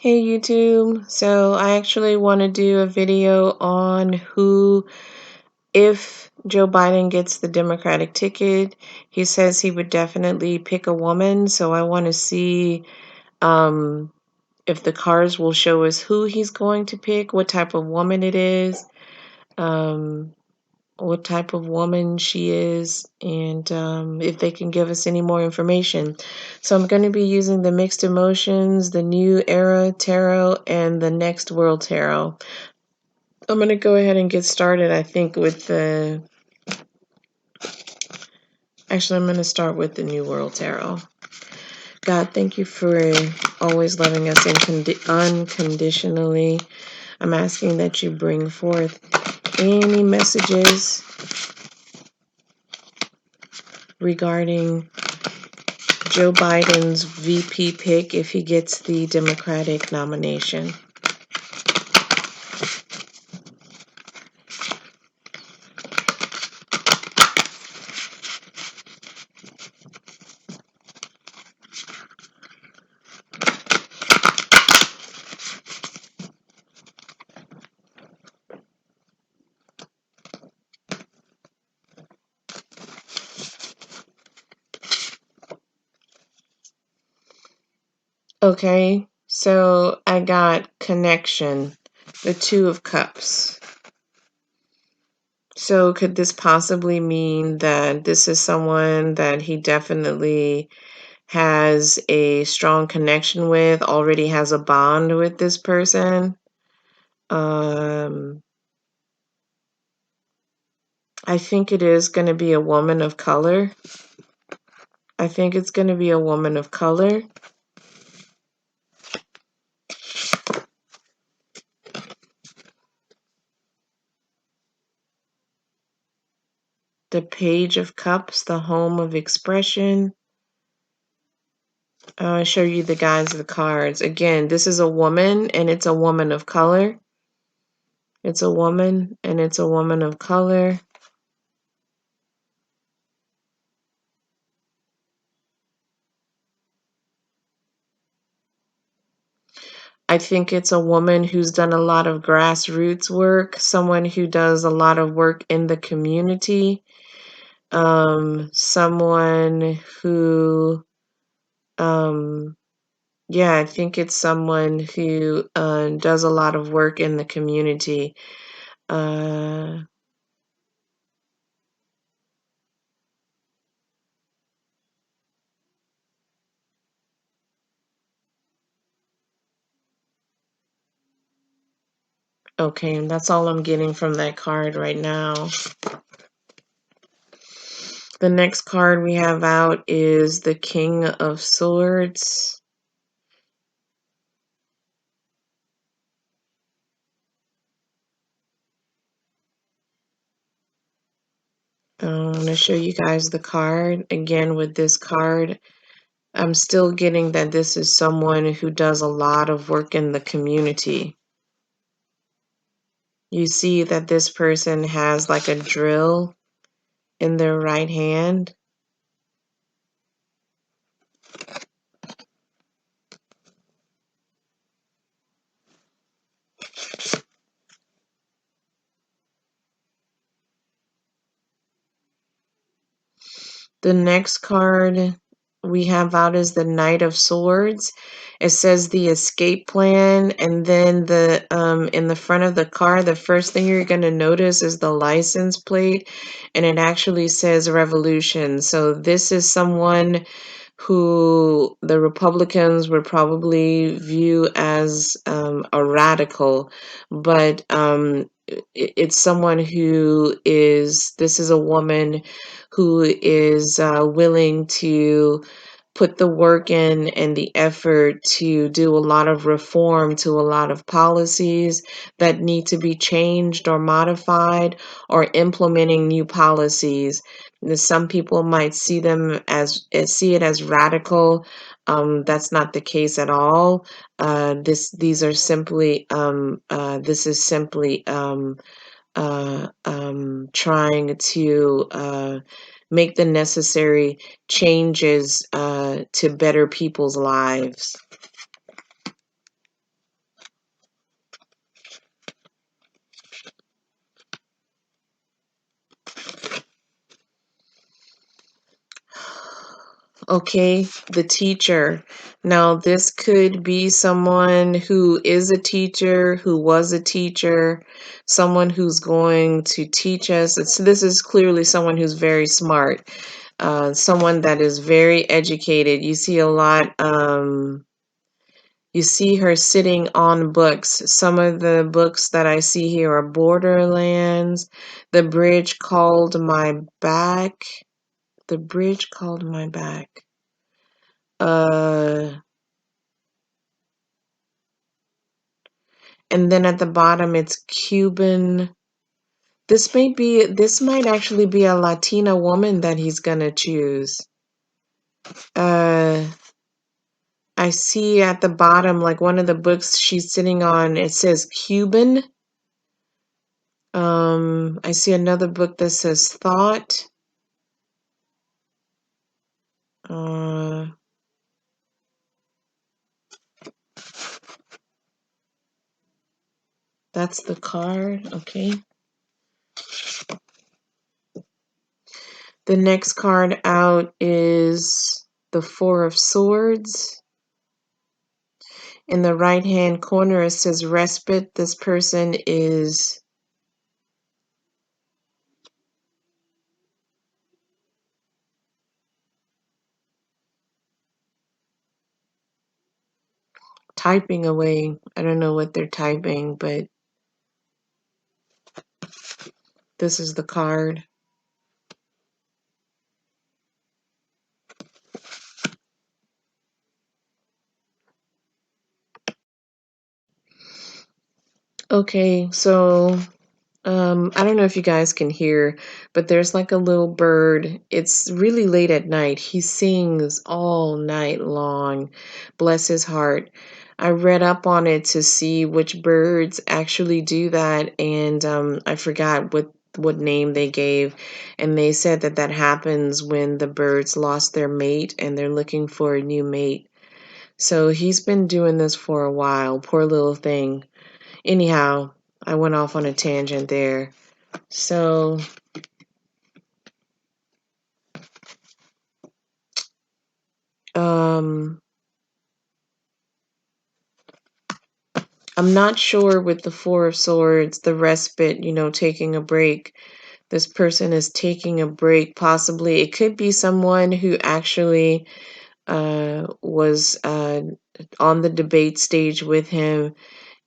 Hey YouTube. So I actually want to do a video on if Joe Biden gets the Democratic ticket, he says he would definitely pick a woman. So I want to see um, if the cards will show us who he's going to pick, what type of woman it is. Um, what type of woman she is, and if they can give us any more information. So I'm going to be using the Mixed Emotions, the New Era Tarot, and the Next World Tarot. I'm going to go ahead and get started, I think, with the... Actually, I'm going to start with the New World Tarot. God, thank you for always loving us unconditionally. I'm asking that you bring forth any messages regarding Joe Biden's VP pick if he gets the Democratic nomination. Okay, so I got connection, the Two of Cups. So could this possibly mean that this is someone that he definitely has a strong connection with, already has a bond with this person? I think it is going to be a woman of color. I think it's going to be a woman of color. The Page of Cups, the home of expression. I'll show you the guys of the cards. Again, this is a woman, and it's a woman of color. It's a woman, and it's a woman of color. I think it's a woman who's done a lot of grassroots work, someone who does a lot of work in the community, someone who, yeah, I think it's someone who does a lot of work in the community. Okay, and that's all I'm getting from that card right now. The next card we have out is the King of Swords. I'm going to show you guys the card. Again, with this card, I'm still getting that this is someone who does a lot of work in the community. You see that this person has like a drill in their right hand. The next card we have out is the Knight of Swords. It says the escape plan, and then the in the front of the car, the first thing you're going to notice is the license plate, and it actually says revolution. So this is someone who the Republicans would probably view as a radical, but it's someone who is, this is a woman who is willing to put the work in and the effort to do a lot of reform to a lot of policies that need to be changed or modified, or implementing new policies. Some people might see them see it as radical. That's not the case at all. These are simply this is simply trying to make the necessary changes to better people's lives. Okay, the teacher. Now, this could be someone who is a teacher, who was a teacher, someone who's going to teach us. This is clearly someone who's very smart, someone that is very educated. You see a lot, you see her sitting on books. Some of the books that I see here are Borderlands, The Bridge Called My Back, The Bridge Called My Back. And then at the bottom it's Cuban. This might actually be a Latina woman that he's gonna choose. Uh, I see at the bottom, like one of the books she's sitting on, it says Cuban. I see another book that says Thought. Uh, that's the card, okay. The next card out is the Four of Swords. In the right-hand corner, it says Respite. This person is typing away. I don't know what they're typing, but this is the card. Okay, so I don't know if you guys can hear, but there's like a little bird. It's really late at night. He sings all night long. Bless his heart. I read up on it to see which birds actually do that, and I forgot what name they gave, and they said that that happens when the birds lost their mate and they're looking for a new mate. So he's been doing this for a while, poor little thing. Anyhow, I went off on a tangent there. So, I'm not sure with the Four of Swords, the respite, taking a break. This person is taking a break, possibly. It could be someone who actually was on the debate stage with him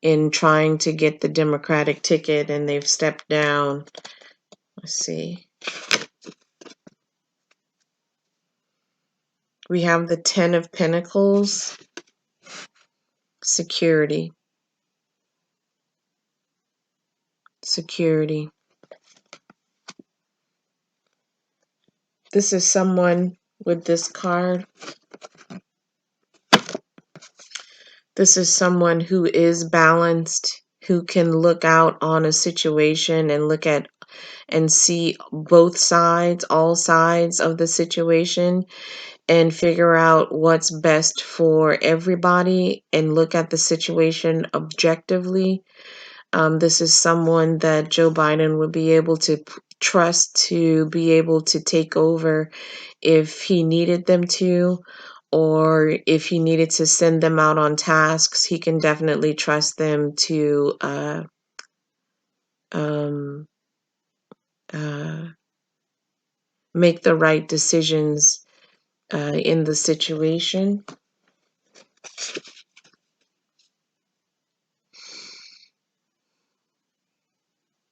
in trying to get the Democratic ticket and they've stepped down. Let's see. We have the Ten of Pentacles, security. Security. This is someone with this card. This is someone who is balanced, who can look out on a situation and look at and see both sides, all sides of the situation, and figure out what's best for everybody and look at the situation objectively. This is someone that Joe Biden would be able to trust to be able to take over if he needed them to, or if he needed to send them out on tasks. He can definitely trust them to um, uh, make the right decisions in the situation.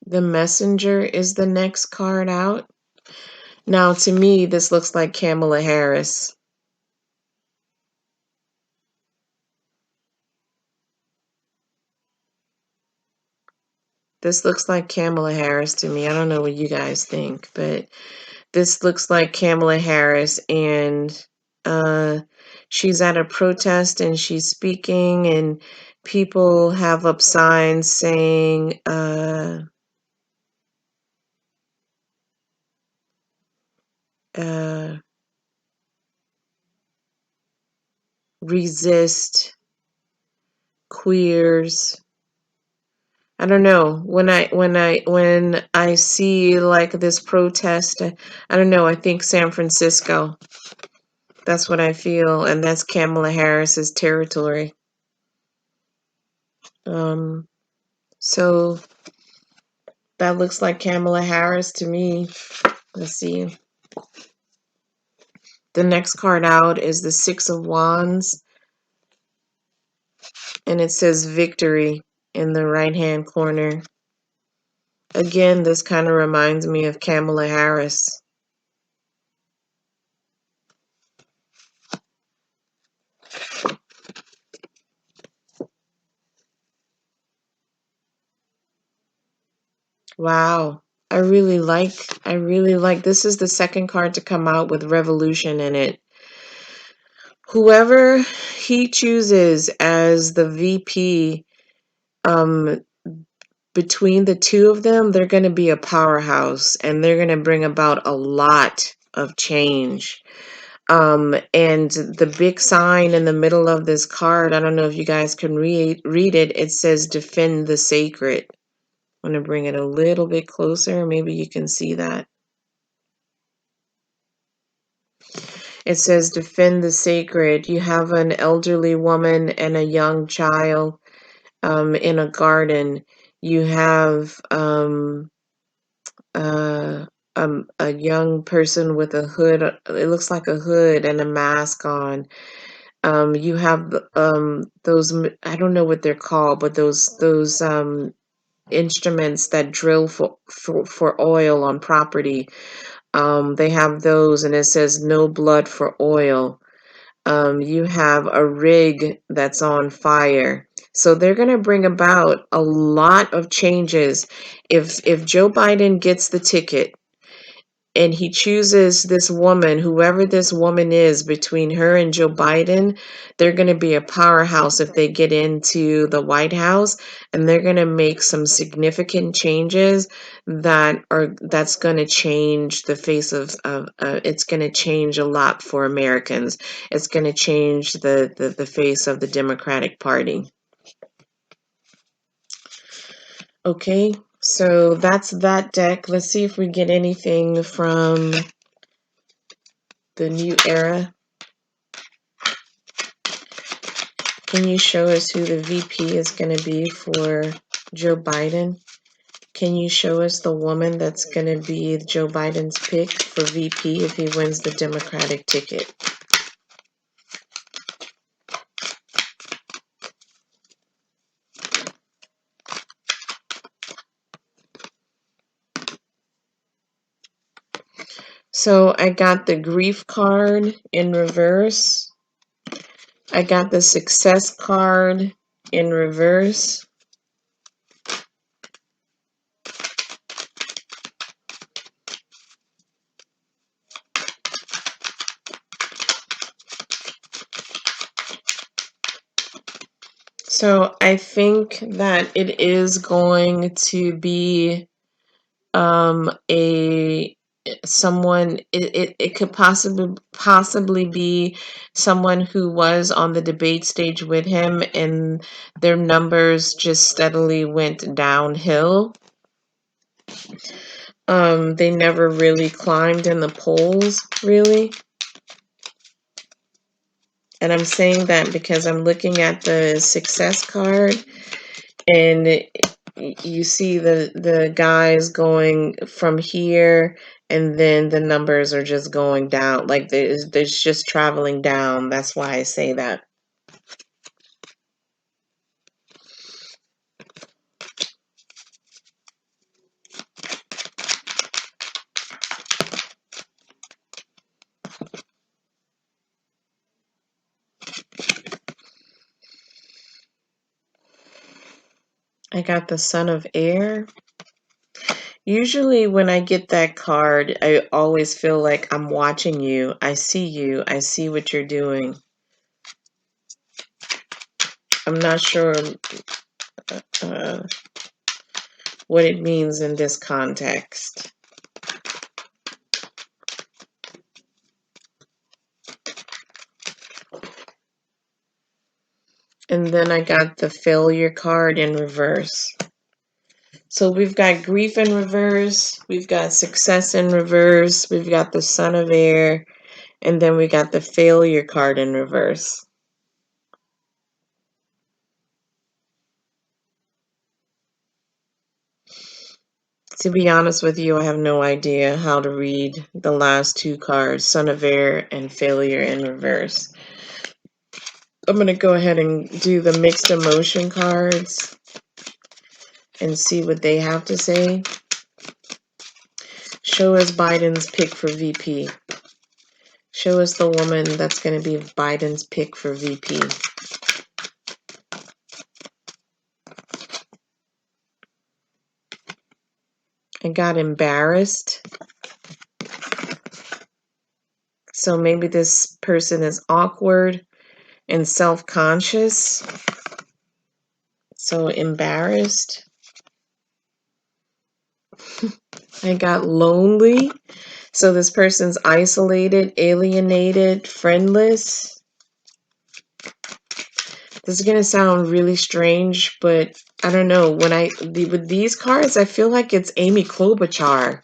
The Messenger is the next card out. Now, to me, this looks like Kamala Harris. This looks like Kamala Harris to me. I don't know what you guys think, but this looks like Kamala Harris, and she's at a protest and she's speaking, and people have up signs saying, resist queers. I don't know. When I see like this protest, I don't know. I think San Francisco. That's what I feel, and that's Kamala Harris's territory. So that looks like Kamala Harris to me. Let's see. The next card out is the Six of Wands, and it says victory in the right-hand corner. Again, this kind of reminds me of Kamala Harris. Wow. I really like, this is the second card to come out with revolution in it. Whoever he chooses as the VP, between the two of them, they're going to be a powerhouse, and they're going to bring about a lot of change. And the big sign in the middle of this card, I don't know if you guys can read it. It says defend the sacred. I'm going to bring it a little bit closer. Maybe you can see that. It says defend the sacred. You have an elderly woman and a young child in a garden. You have a young person with a hood. It looks like a hood and a mask on. You have those, I don't know what they're called, but those instruments that drill for oil on property. They have those, and it says no blood for oil. You have a rig that's on fire. So they're going to bring about a lot of changes. If Joe Biden gets the ticket and he chooses this woman, whoever this woman is, between her and Joe Biden, they're going to be a powerhouse if they get into the White House, and they're going to make some significant changes that's going to change the face of it's going to change a lot for Americans. It's going to change the face of the Democratic Party. Okay, so that's that deck. Let's see if we get anything from the new era. Can you show us who the VP is going to be for Joe Biden? Can you show us the woman that's going to be Joe Biden's pick for VP if he wins the Democratic ticket? So I got the grief card in reverse. I got the success card in reverse. So I think that it is going to be it could possibly be someone who was on the debate stage with him, and their numbers just steadily went downhill. They never really climbed in the polls, really. And I'm saying that because I'm looking at the success card, and you see the guys going from here, and then the numbers are just going down, like there's just traveling down. That's why I say that. I got the Son of Air. Usually when I get that card, I always feel like I'm watching you. I see what you're doing. I'm not sure what it means in this context. And then I got the failure card in reverse. So we've got grief in reverse, we've got success in reverse, we've got the Son of Air, And then we got the failure card in reverse. To be honest with you, I have no idea how to read the last two cards, Son of Air and Failure in reverse. I'm going to go ahead and do the mixed emotion cards and see what they have to say. Show us Biden's pick for VP. Show us the woman that's going to be Biden's pick for VP. I got embarrassed. So maybe this person is awkward and self-conscious. So embarrassed. I got lonely. So this person's isolated, alienated, friendless. This is going to sound really strange, but I don't know. With these cards, I feel like it's Amy Klobuchar.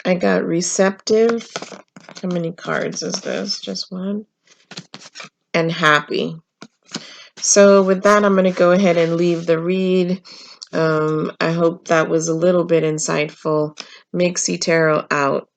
I got receptive. How many cards is this? Just one. And happy. So with that, I'm going to go ahead and leave the read. I hope that was a little bit insightful. Mixie Tarot out.